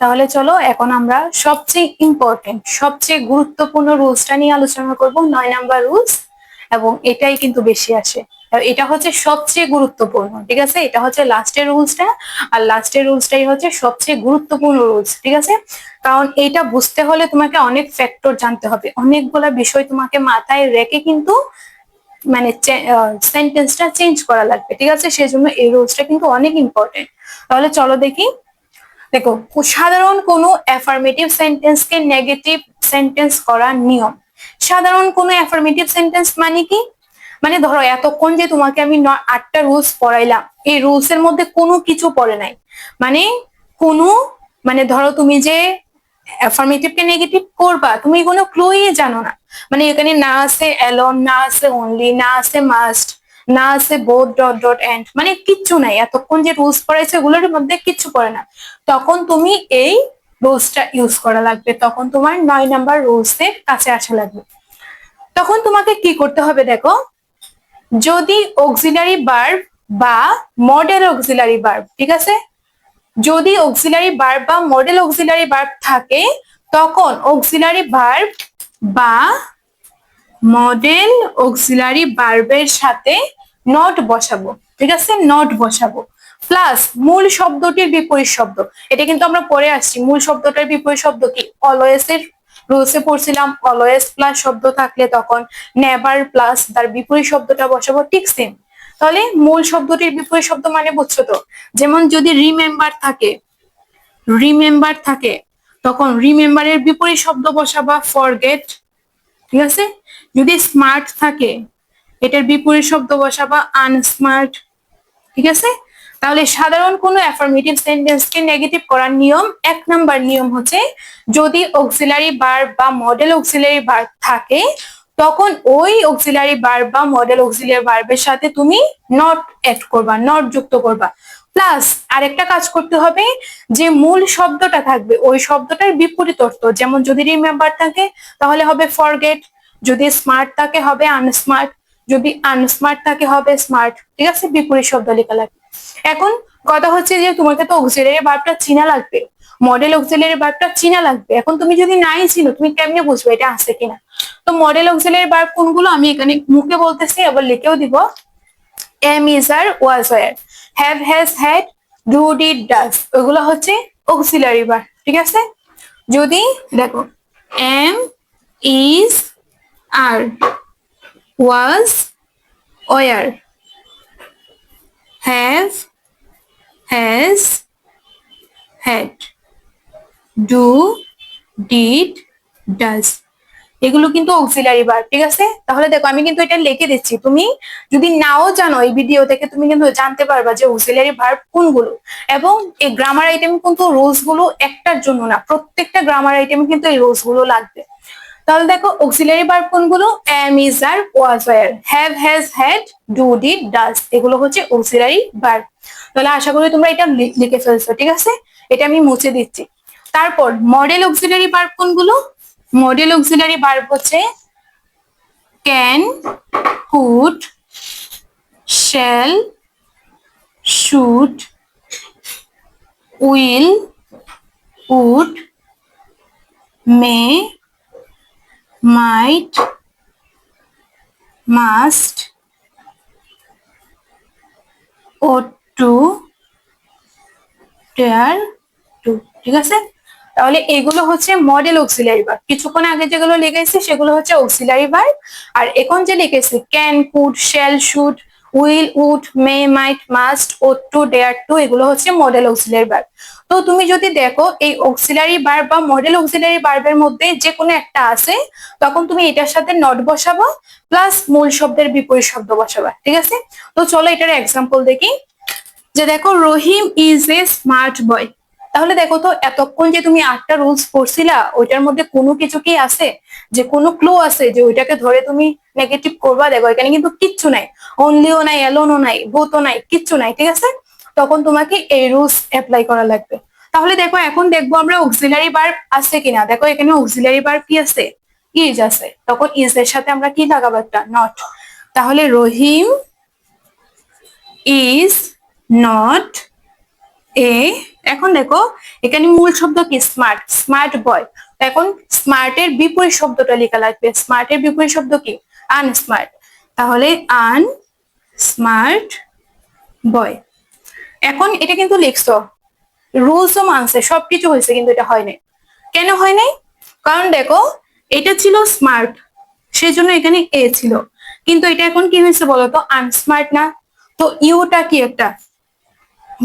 তাহলে চলো এখন আমরা সবচেয়ে ইম্পর্টেন্ট সবচেয়ে গুরুত্বপূর্ণ রুলসটা নিয়ে আলোচনা করব, 9 নাম্বার রুলস। এবং এটাই কিন্তু বেশি আসে, এটা হচ্ছে সবচেয়ে গুরুত্বপূর্ণ। ঠিক আছে, এটা হচ্ছে লাস্টের রুলসটা, আর লাস্টের রুলসটাই হচ্ছে সবচেয়ে গুরুত্বপূর্ণ রুলস। ঠিক আছে, কারণ এটা বুঝতে হলে তোমাকে অনেক ফ্যাক্টর জানতে হবে, অনেকগুলা বিষয় তোমাকে মাথায় রেখে কিন্তু মানে সেন্টেন্সটা চেঞ্জ করা লাগবে। ঠিক আছে, সেজন্য এই রুলসটা কিন্তু অনেক ইম্পর্টেন্ট। তাহলে চলো দেখি। দেখো, সাধারণ কোনো অ্যাফার্মেটিভ সেন্টেন্সকে নেগেটিভ সেন্টেন্স করার নিয়ম। সাধারণ কোনো অ্যাফার্মেটিভ সেন্টেন্স মানে কি? মানে ধরো এতক্ষণ যে তোমাকে আমি 8টা রুলস পড়াইলাম, এই রুলস এর মধ্যে কোনো কিছু পড়ে নাই। মানে কোনো মানে ধরো তুমি যে অ্যাফার্মেটিভ কে নেগেটিভ করবা, তুমি কোনো ক্লুই জানো না। মানে এখানে না আছে অ্যালোন, না আছে অনলি, না আছে মাস্ট, না আছে বোথ ডট ডট এন্ড, মানে কিচ্ছু নাই। এতক্ষণ যে রুলস পড়াইছে ওগুলোর মধ্যে কিচ্ছু পড়ে না। তখন তুমি এই রুলসটা ইউজ করা লাগবে, তখন তোমার 9 নাম্বার রুলস এর কাছে আসা লাগবে। তখন তোমাকে কি করতে হবে দেখো, যদি অক্সিলারি ভার্ব বা মডেল অক্সিলারি ভার্ব, ঠিক আছে, যদি অক্সিলারি ভার্ব বা মডেল অক্সিলারি ভার্ব থাকে, তখন অক্সিলারি ভার্ব বা মডেল অক্সিলারি ভার্বের সাথে নট বসাবো। ঠিক আছে, নট বসাবো প্লাস মূল শব্দটির বিপরীত শব্দ। এটা কিন্তু আমরা পরে আসছি, মূল শব্দটার বিপরীত শব্দ কি? অলওয়েজ এর রুলসে পড়ছিলাম, অলওয়েজ প্লাস শব্দ থাকলে তখন নেভার প্লাস তার বিপরীত শব্দটা বসাবো, ঠিক সেম। তাহলে মূল শব্দটির বিপরীত শব্দ মানে বুঝছো তো? যেমন যদি রিমেম্বার থাকে, রিমেম্বার থাকে তখন রিমেম্বারের বিপরীত শব্দ বসাবা ফরগেট। ঠিক আছে, যদি স্মার্ট থাকে এটার বিপরীত শব্দ বসাবা আনস্মার্ট। ঠিক আছে, তাহলে সাধারণ কোনো অ্যাফার্মেটিভ সেন্টেন্সকে নেগেটিভ করার নিয়ম, 1 নাম্বার নিয়ম হচ্ছে যদি অক্সিলারি ভার্ব বা মডেল অক্সিলারি ভার্ব থাকে, তখন ওই অক্সিলারি ভার্ব বা মডেল অক্সিলারি ভার্বের সাথে তুমি নট এড করবা, নট যুক্ত করবা। প্লাস আরেকটা কাজ করতে হবে, যে মূল শব্দটা থাকবে ওই শব্দটার বিপরীত অর্থ। যেমন যদি রিমেম্বার থাকে তাহলে হবে ফরগেট, যদি স্মার্ট থাকে হবে আনস্মার্ট, যদি আনস্মার্ট থাকে হবে স্মার্ট। ঠিক আছে, বিপরীত শব্দ লেখা লাগবে। এখন কথা হচ্ছে যে তোমাকে তো অক্সিলারি ভার্বটা চিনা লাগবে, মডেল অক্সিলারি ভার্বটা চিনা লাগবে। এখন তুমি যদি নাই চিনো, তুমি কেমনে বুঝবে এটা আছে কিনা? তো মডেল অক্সিলারি ভার্ব কোনগুলো আমি এখানে মুখে বলতেছি, আবার লিখেও দিব। Am, is, are, was, were, have, has, had, do, did, does, ওগুলো হচ্ছে অক্সিলারি ভার্ব। ঠিক আছে, যদি দেখো am, is, are, was, were, have, has, had, do, did, does, এগুলো কিন্তু অক্সিলারি ভার্ব। ঠিক আছে, তাহলে দেখো আমি কিন্তু এটা লিখে দিচ্ছি, তুমি যদি নাও জানো এই ভিডিও থেকে তুমি কিন্তু জানতে পারবা যে অক্সিলারি ভার্ব কোনগুলো। এবং এই গ্রামার আইটেম কিন্তু রুলস গুলো একটার জন্য না, প্রত্যেকটা গ্রামার আইটেম কিন্তু এই রুলস গুলো লাগবে। তাহলে দেখো অক্সিলারি ভার্ব কোনগুলো? Am, is, are, was, were, have, has, had, do, did, does, এগুলো হচ্ছে অক্সিলারি ভার্ব। তাহলে আশা করি তোমরা এটা লিখে ফেলছো। ঠিক আছে, এটা আমি মুছে দিচ্ছি। তারপর মডেল অক্সিলারি ভার্ব কোনগুলো? মডেল অক্সিলারি ভার্ব হচ্ছে can, could, shall, should, will, would, may, might, must, ought to, dare to। ঠিক আছে, তাহলে এগুলো হচ্ছে মডেল অক্সিলারি ভার্ব। কিছুক্ষণ আগে যেগুলো লিখেছি সেগুলো হচ্ছে অক্সিলারি ভার্ব, আর এখন যে লিখেছি can, could, shall, should, will, would, may, might, must, ought to, dare to, এগুলো হচ্ছে মডেল অক্সিলারি ভার্ব। তো তুমি যদি দেখো এই অক্সিলারি ভার্ব বা মডেল অক্সিলারি ভার্বের মধ্যে যে কোনো একটা আছে, তখন তুমি এটার সাথে নট বসাবা প্লাস মূল শব্দের বিপরীত শব্দ বসাবা। ঠিক আছে, তো চলো এটার এক্সাম্পল দেখি। যে দেখো রহিম ইজ এ স্মার্ট বয়। তাহলে দেখো তো এতক্ষণ যে তুমি 8টা রুলস পড়ছিলা ওইটার মধ্যে কোনো কিছু কি আছে, যে কোনো ক্লু আছে যে ওইটাকে ধরে তুমি নেগেটিভ করবা? দেখো এখানে কিন্তু কিচ্ছু নাই, অনলিও নাই, এলোনও নাই, বোথও নাই, কিচ্ছু নাই। ঠিক আছে, তখন তোমাকে এই রুলস অ্যাপ্লাই করা লাগবে। তাহলে দেখো এখন দেখবো আমরা অক্সিলারি ভার্ব আছে কিনা। দেখো এখানে অক্সিলারি ভার্ব কি আছে? ইজ আছে, তখন ইজ এর সাথে আমরা কি লাগাবো? একটা নট। তাহলে রহিম ইজ not a এখন দেখো এখানে মূল শব্দ কি স্মার্ট, স্মার্ট বয়। এখন স্মার্টের বিপরীত শব্দটা লেখা লাগবে। স্মার্টের বিপরীত শব্দ কি? আনস্মার্ট। তাহলে আন স্মার্ট বয়। এখন এটা কিন্তু লিখছো, রুলসও মানছে, সবকিছু হয়েছে, কিন্তু এটা হয় নাই। কেন হয় নাই? কারণ দেখো এটা ছিল স্মার্ট, সেজন্য এখানে এ ছিল, কিন্তু এটা এখন কি হয়েছে বলতো? আনস্মার্ট না? তো ইউটা কি একটা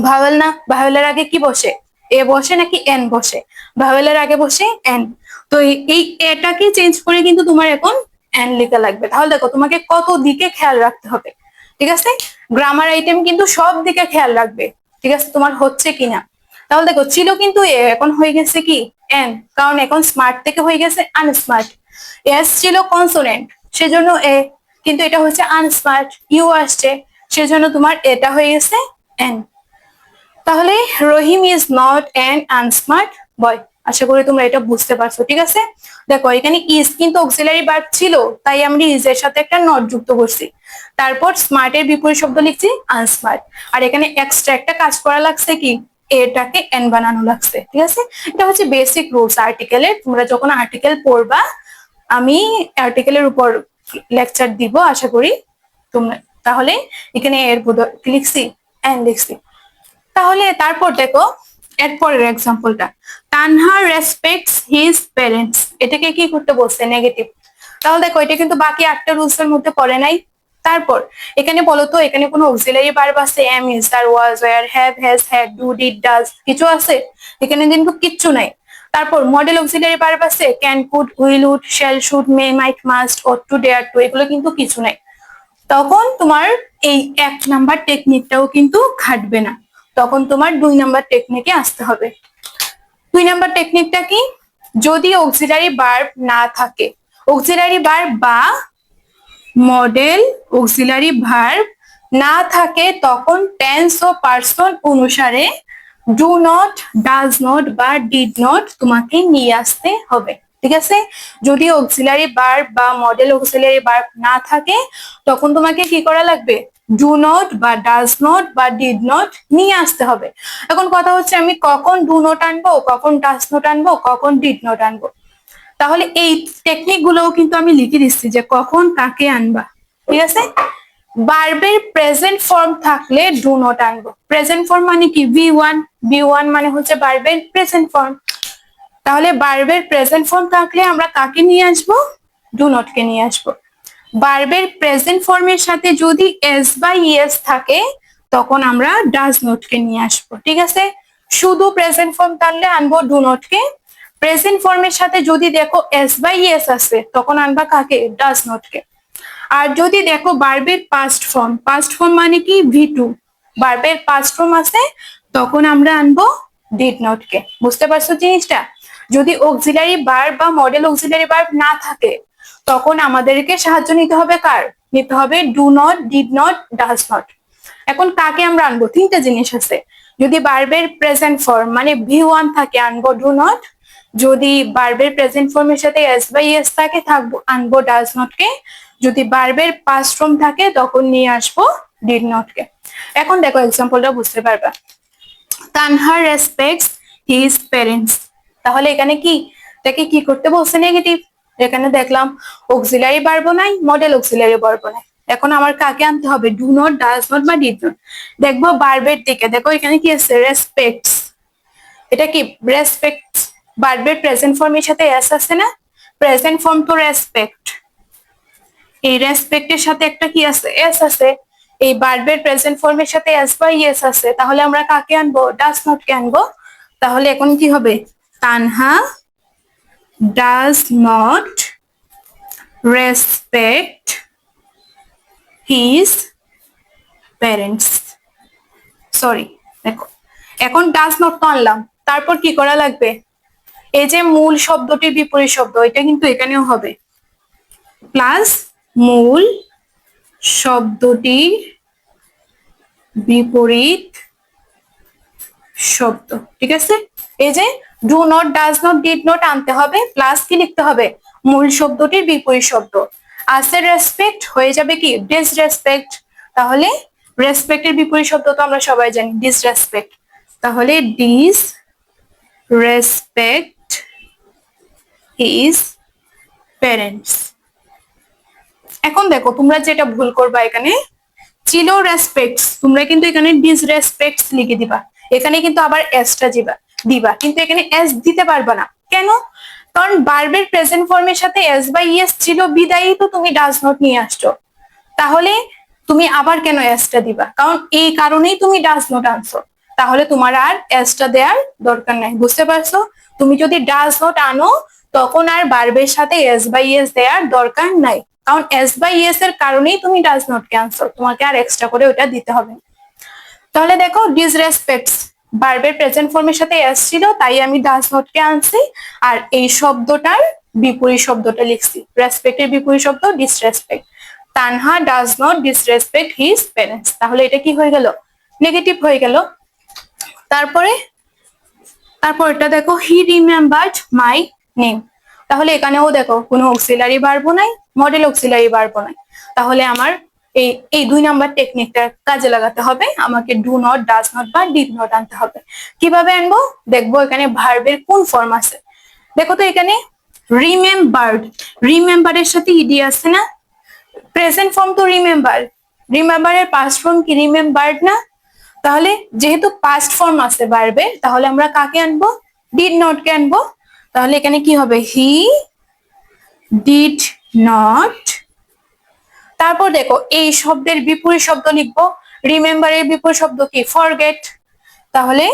ভাওয়েল না? ভাওয়েলের আগে কি বসে? এ বসে নাকি এন বসে? ভাওয়েলের আগে বসে এন। তো এই এটাকে চেঞ্জ করে কিন্তু তোমার এখন এন লেখা লাগবে। তাহলে দেখো তোমাকে কত দিকে খেয়াল রাখতে হবে, ঠিক আছে? গ্রামার আইটেম কিন্তু সব দিকে খেয়াল রাখবে, ঠিক আছে, তোমার হচ্ছে কিনা। তাহলে দেখো ছিল কিন্তু এ, এখন হয়ে গেছে কি এন, কারণ এখন স্মার্ট থেকে হয়ে গেছে আনস্মার্ট। এস ছিল কনসোনেন্ট, সেজন্য এ, কিন্তু এটা হচ্ছে আনস্মার্ট। ইউ আসছে, সেজন্য তোমার এটা হয়ে গেছে এন। তাহলে রহিম ইজ নট অ্যান আনস্মার্ট বয়। আশা করি তোমরা এটা বুঝতে পারছো, ঠিক আছে? দেখো এখানে ইজ কিন্তু অক্সিলারি ভার্ব ছিল, তাই আমরা ইজ এর সাথে একটা নট যুক্ত করছি। তারপর স্মার্টের বিপরীত শব্দ লিখছি আনস্মার্ট। আর এখানে এক্সট্রা একটা কাজ করা লাগছে কি, এটাকে এন বানানো লাগছে, ঠিক আছে? এটা হচ্ছে বেসিক রুলস আর্টিকেলের। তোমরা যখন আর্টিকেল পড়বা, আমি আর্টিকেলের উপর লেকচার দিব আশা করি তোমরা। তাহলে এখানে এর লিখছি এন লিখছি। তাহলে তারপর দেখো এরপরের এক্সাম্পলটা, তানহা রেসপেক্টস হিজ প্যারেন্টস। এটাকে কি করতে বলছে? নেগেটিভ। তাহলে দেখো এটা কিন্তু বাকি 8টা রুলস এর মধ্যে পড়ে নাই। তারপর এখানে বলো তো, এখানে কোনো অক্সিলারি ভার্ব আছে? Am, is, are, was, were, have, has, had, do, did, does কিছু আছে? এখানে কিন্তু কিচ্ছু নাই। তারপর মডেল অক্সিলারি ভার্ব আছে? Can, could, will, would, shall, should, may, might, must, ought to, dare to, এগুলো কিন্তু কিছু নাই। তখন তোমার এই 1 নাম্বার টেকনিকটাও কিন্তু খাটবে না, তখন তোমার 2 নাম্বার টেকনিকে আসতে হবে। 2 নাম্বার টেকনিকটা কি? যদি অক্সিলারি ভার্ব না থাকে, অক্সিলারি ভার্ব বা মডেল অক্সিলারি ভার্ব না থাকে, তখন টেন্স ও পার্সন অনুসারে ডু নট, ডাজ নট বা ডিড নট তোমাকে নিয়ে আসতে হবে, ঠিক আছে? যদি অক্সিলারি ভার্ব বা মডেল অক্সিলারি ভার্ব না থাকে, তখন তোমাকে কি করা লাগবে? ডু নট বা ডাজ নট বা ডিড নট নিয়ে আসতে হবে। এখন কথা হচ্ছে আমি কখন ডু নট আনবো, কখন ডাজ নট আনবো, কখন ডিড নট আনবো। তাহলে এই টেকনিক গুলোও কিন্তু আমি লিখে দিচ্ছি যে কখন কাকে আনবা, ঠিক আছে? ভার্বের প্রেজেন্ট ফর্ম থাকলে ডু নট আনবো। প্রেজেন্ট ফর্ম মানে কি? V1, V1 মানে হচ্ছে ভার্বের প্রেজেন্ট ফর্ম। তাহলে ভার্বের প্রেজেন্ট ফর্ম থাকলে আমরা কাকে নিয়ে আসবো? ডু নট কে নিয়ে আসবো। ভার্বের প্রেজেন্ট ফর্মের সাথে যদি এস বা ইএস থাকে, তখন আমরা ডাজ নট কে নিয়ে আসবো, ঠিক আছে? শুধু প্রেজেন্ট ফর্ম থাকলে আনবো ডু নট কে। প্রেজেন্ট ফর্মের সাথে যদি দেখো এস বা ইএস আছে, তখন আনবা কাকে? ডাজ নট কে। আর যদি দেখো ভার্বের পাস্ট ফর্ম, পাস্ট ফর্ম মানে কি? V2, ভার্বের পাস্ট ফর্ম আছে, তখন আমরা আনবো ডিড নট কে। বুঝতে পারছো জিনিসটা? যদি অক্সিলারি ভার্ব বা মডেল অক্সিলারি ভার্ব না থাকে, তখন আমাদেরকে সাহায্য নিতে হবে কার? নিতে হবে do not, did not, does not. এখন কাকে আমরা আনবো? 3টা জিনিস আছে। যদি ভার্বের প্রেজেন্ট ফর্ম মানে V1 থাকে, আনবো ডু নট। যদি ভার্বের প্রেজেন্ট ফর্মের সাথে এস বা ইএস থাকে, থাকবো আনবো ডাজ নট কে। যদি ভার্বের পাস্ট ফর্ম থাকে, তখন নিয়ে আসবো ডিড নট কে। এখন দেখো এক্সাম্পলটা বুঝতে পারবা। Tanha respects his parents. তাহলে এখানে কি, এটাকে কি করতে বলছে? নেগেটিভ। এখানে দেখলাম অক্সিলারি ভার্ব নাই, মডেল অক্সিলারি ভার্ব নাই। এখন আমার কাকে আনতে হবে? ডু নট, ডাজ নট বা ডিড নট। দেখবো ভার্বের দিকে, দেখো এখানে কি আছে? রেসপেক্টস। এটা কি? রেসপেক্টস ভার্বের প্রেজেন্ট ফর্মের সাথে এস আছে না? প্রেজেন্ট ফর্ম তো রেসপেক্ট, এই রেসপেক্টের সাথে একটা কি আছে? এস আছে। এই ভার্বের প্রেজেন্ট ফর্মের সাথে এস বা ইএস আছে, তাহলে আমরা কাকে আনবো? ডাজ নট কে আনবো। তাহলে এখন কি হবে? Tanha does not respect his parents. Sorry, দেখো এখন ডাজ নট তো আনলাম, তারপর কি করা লাগবে? এই যে মূল শব্দটির বিপরীত শব্দ, এটা কিন্তু এখানেও হবে, প্লাস মূল শব্দটির বিপরীত শব্দ, ঠিক আছে? এই যে do not, does not, did not আনতে হবে, প্লাস কি লিখতে হবে? মূল শব্দটির বিপরীত শব্দ। আছে রেসপেক্ট, হয়ে যাবে কি? ডিসরেসপেক্ট। তাহলে রেসপেক্টের বিপরীত শব্দ তো আমরা সবাই জানি ডিসরেসপেক্ট। তাহলে ডিস রেসপেক্ট হিজ প্যারেন্টস। এখন দেখো তোমরা যেটা ভুল করবা, এখানে ছিল রেসপেক্টস, তোমরা কিন্তু এখানে ডিসরেসপেক্টস লিখে দিবা, এখানে কিন্তু আবার এসটা দিবা, কিন্তু এখানে এস দিতে পারবা না। কেন? কারণ ভার্বের প্রেজেন্ট ফর্মের সাথে এস বা ইএস ছিল বিদায়ী তো তুমি ডাজ নট নিয়ে আসছো, তাহলে তুমি আবার কেন এসটা দিবা? কারণ এই কারণেই তুমি ডাজ নট আনছো, তাহলে তোমার আর এসটা দেওয়ার দরকার নাই। বুঝতে পারছো? তুমি যদি ডাজ নট আনো তখন আর ভার্বের সাথে এস বা ইএস দেওয়ার দরকার নাই, কারণ এস বা ইএস এর কারণেই তুমি ডাজ নট কে আনছো, তোমাকে আর এক্সট্রা করে ওটা দিতে হবে। তাহলে দেখো ডিসরেসপেক্টস ভার্বের প্রেজেন্ট ফর্মের সাথে এস ছিল, তাই আমি ডাজ নট কে আনছি, আর এই শব্দটার বিপরীত শব্দটা লিখছি, রেসপেক্টের বিপরীত শব্দ disrespect. Tanha does not disrespect his parents, তাহলে এটা কি হয়ে গেল? নেগেটিভ হয়ে গেল। তারপরে এটা দেখো, হি রিমেম্বার্ড মাই নেম, তাহলে এখানেও দেখো কোনো অক্সিলারি ভার্বও নাই, মডেল অক্সিলারি ভার্বও নাই, তাহলে আমার এই 2 নাম্বার টেকনিকটা কাজে লাগাতে হবে, আমাকে ডু নট, ডাজ নট বা ডিড নট আনতে হবে। কিভাবে আনবো দেখবো, এখানে ভার্বের কোন ফর্ম আছে। দেখো তো এখানে রিমেম্বার্ড, রিমেম্বারের সাথে ইডি আছে না, প্রেজেন্ট ফর্ম তো রিমেম্বার, রিমেম্বারের পাস্ট ফর্ম কি রিমেম্বার্ড না? তাহলে যেহেতু পাস্ট ফর্ম আছে ভার্বের, তাহলে আমরা কাকে আনবো? ডিড নট কে আনবো। তাহলে এখানে কি হবে? He did not. তারপর দেখো এই শব্দের বিপরীত শব্দ লিখবো, রিমেম্বারের বিপরীত শব্দ কি? ফরগেট, তাহলে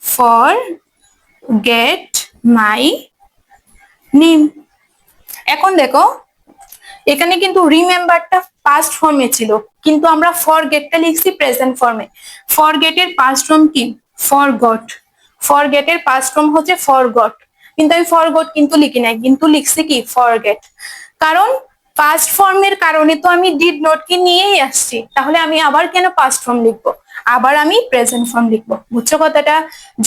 ফরগেট মাই নেম। এখন দেখো এখানে কিন্তু রিমেম্বারটা পাস্ট ফর্মে ছিল, কিন্তু আমরা ফরগেটটা লিখছি প্রেজেন্ট ফর্মে। ফরগেটের পাস্ট ফর্ম কি? ফরগট। ফরগেটের পাস্ট ফর্ম হচ্ছে ফরগট, কিন্তু আমি ফরগট কিন্তু লিখি নাই, কিন্তু লিখছি কি? ফরগেট। কারণ পাস্ট ফর্মের কারণে তো আমি ডিড নট কি নিয়েই আসছি, তাহলে আমি আবার কেন পাস্ট ফর্ম লিখবো? আবার আমি প্রেজেন্ট ফর্ম লিখবো। বুঝছো কথাটা?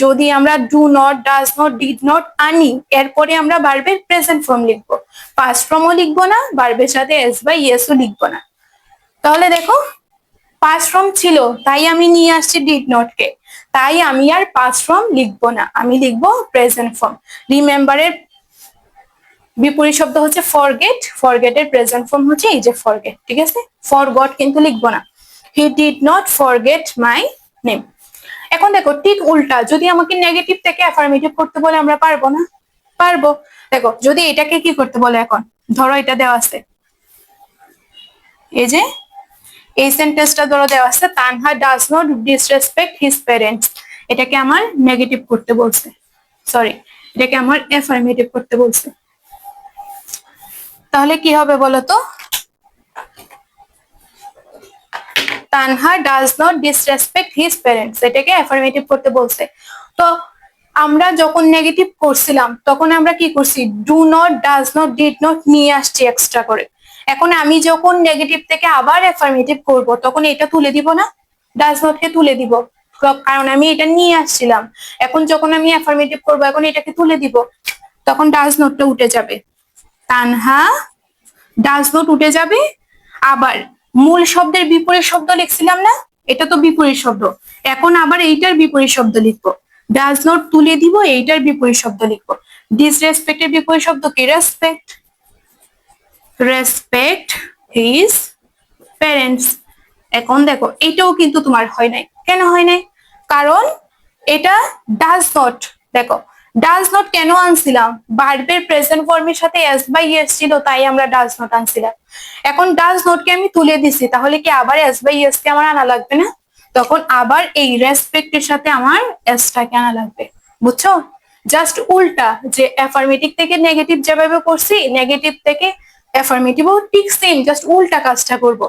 যদি আমরা do not, does not, did not আনি, এরপরে আমরা ভার্বের প্রেজেন্ট ফর্ম লিখবো, পাস্ট ফর্মও লিখবো না, ভার্বের সাথে এস বা ইয়েসও লিখবো না। তাহলে দেখো পাস্ট ফর্ম ছিল তাই আমি নিয়ে আসছি ডিড নট কে, তাই আমি আর পাস্ট ফর্ম লিখবো না, আমি লিখবো প্রেজেন্ট ফর্ম। রিমেম্বারের বিপরীত শব্দ হচ্ছে ফরগেট, ফরগেটের প্রেজেন্ট ফর্ম হচ্ছে এই যে ফরগেট, ঠিক আছে? ফরগট কিন্তু লিখবো না। He did not forget my name. এখন দেখো ঠিক উল্টা, যদি আমাকে নেগেটিভ থেকে অ্যাফার্মেটিভ করতে বলে আমরা পারবো না? পারবো। দেখো যদি এটাকে কি করতে বলে, এখন ধরো এটা দেওয়া আছে, এই যে এই সেন্টেন্সটা ধরো দেওয়া আছে, Tanha does not disrespect his parents, এটাকে আমার নেগেটিভ করতে বলছে, সরি এটাকে আমার অ্যাফার্মেটিভ করতে বলছে। তাহলে কি হবে বলতো? Tanha does not disrespect his parents, এটাকে অ্যাফার্মেটিভ করতে বলছে। তো আমরা যখন নেগেটিভ করছিলাম তখন আমরা কি করছি? Do not, does not, did not নিয়ে আসছি এক্সট্রা করে। এখন আমি যখন নেগেটিভ থেকে আবার অ্যাফার্মেটিভ করব তখন এটা তুলে দিব না, ডাজ নট কে তুলে দিব, কারণ আমি এটা নিয়ে আসছিলাম। এখন যখন আমি অ্যাফার্মেটিভ করব এখন এটাকে তুলে দিব, তখন ডাজ নটটা উঠে যাবে, তানহা ডাজ নট উঠে যাবে। আবার মূল শব্দের বিপরীত শব্দ লিখছিলাম না, এটা তো বিপরীত শব্দ, এখন আবার এইটার বিপরীত শব্দ লিখবো, ডাজ নট তুলে দিব, এইটার বিপরীত শব্দ লিখবো। ডিসরেসপেক্টের বিপরীত শব্দ কি? Respect, respect his parents. এখন দেখো এটাও কিন্তু তোমার হয় নাই, কেন হয় নাই? কারণ এটা ডাজ নট, দেখো ডাজ নট কেন আনছিলাম? ভার্বের প্রেজেন্ট ফর্মের সাথে এস বা ইএস ছিল, তাই আমরা ডাজ নট আনছিলাম। এখন ডাজ নট কে আমি তুলে দিছি, তাহলে কি আবার এস বা ইএস কে আমার আনা লাগবে না? তখন আবার এই রেসপেক্টের সাথে আমার এসটাকে আনা লাগবে। বুঝছো? জাস্ট উল্টা, যে অ্যাফার্মেটিভ থেকে নেগেটিভ যেভাবে করছি, নেগেটিভ থেকে অ্যাফার্মেটিভও ঠিক সেম, জাস্ট উল্টা কাজটা করব।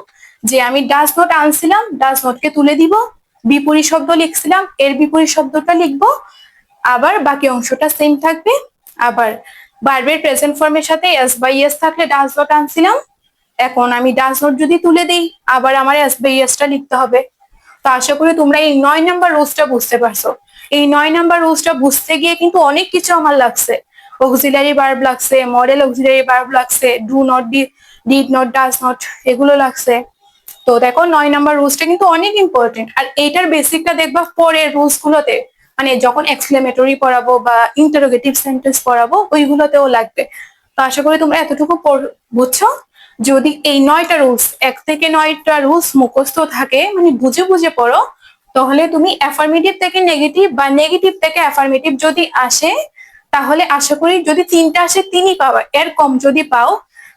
যে আমি ডাজ নট আনছিলাম, ডাজ নট কে তুলে দিব, বিপরীত শব্দ লিখছিলাম, এর বিপরীত শব্দটা লিখবো, আবার বাকি অংশটা সেম থাকবে। আবার ভার্বের প্রেজেন্ট ফর্মের সাথে এস বা ইএস থাকলে ডাজ নট আনছিলাম, এখন আমি ডাজ নট যদি তুলে দেই আবার আমার এস বা ইএসটা লিখতে হবে। তো আশা করি তোমরা এই 9 নাম্বার রুলসটা বুঝতে পারছো। এই 9 নাম্বার রুলসটা বুঝতে গিয়ে কিন্তু অনেক কিছু আমার লাগছে, অক্সিলারি ভার্ব লাগছে, মডেল অক্সিলারি ভার্ব লাগছে, do not, did not, does not, এগুলো লাগছে। তো দেখো 9 নাম্বার রুলসটা কিন্তু অনেক ইম্পর্টেন্ট, আর এইটার বেসিকটা দেখবা পরের রুলস গুলোতে, মানে যখন এক্সক্লেমেটরি পড়াবো বা ইন্টারোগেটিভ সেন্টেন্স পড়াবো ওইগুলোতেও লাগবে। তো আশা করি তোমরা এতটুকু বুঝছো। যদি এই 9টা রুলস 1 থেকে 9টা রুলস মুখস্থ থাকে, মানে বুঝে বুঝে পড়ো, তাহলে তুমি অ্যাফার্মেটিভ থেকে নেগেটিভ বা নেগেটিভ থেকে অ্যাফার্মেটিভ যদি আসে, তাহলে আশা করি যদি 3টা আসে 3ই পাবা। এর কম যদি পাও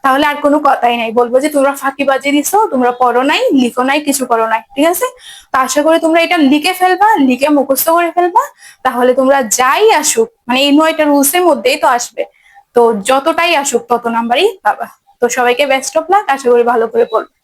তাহলে আর কোনো কথাই নাই, বলবো যে তোমরা ফাঁকিবাজি দিছো, তোমরা পড়ো নাই, লিখো নাই, কিছু করো নাই। ঠিক আছে? তো আশা করি তোমরা এটা লিখে ফেলবা, লিখে মুখস্থ করে ফেলবা, তাহলে তোমরা যাই আসুক, মানে এই 9টা রুলস এর মধ্যেই তো আসবে, তো যতটাই আসুক তত নাম্বারই পাবা। তো সবাইকে বেস্ট অফ লাক, আশা করি ভালো করে পড়বে।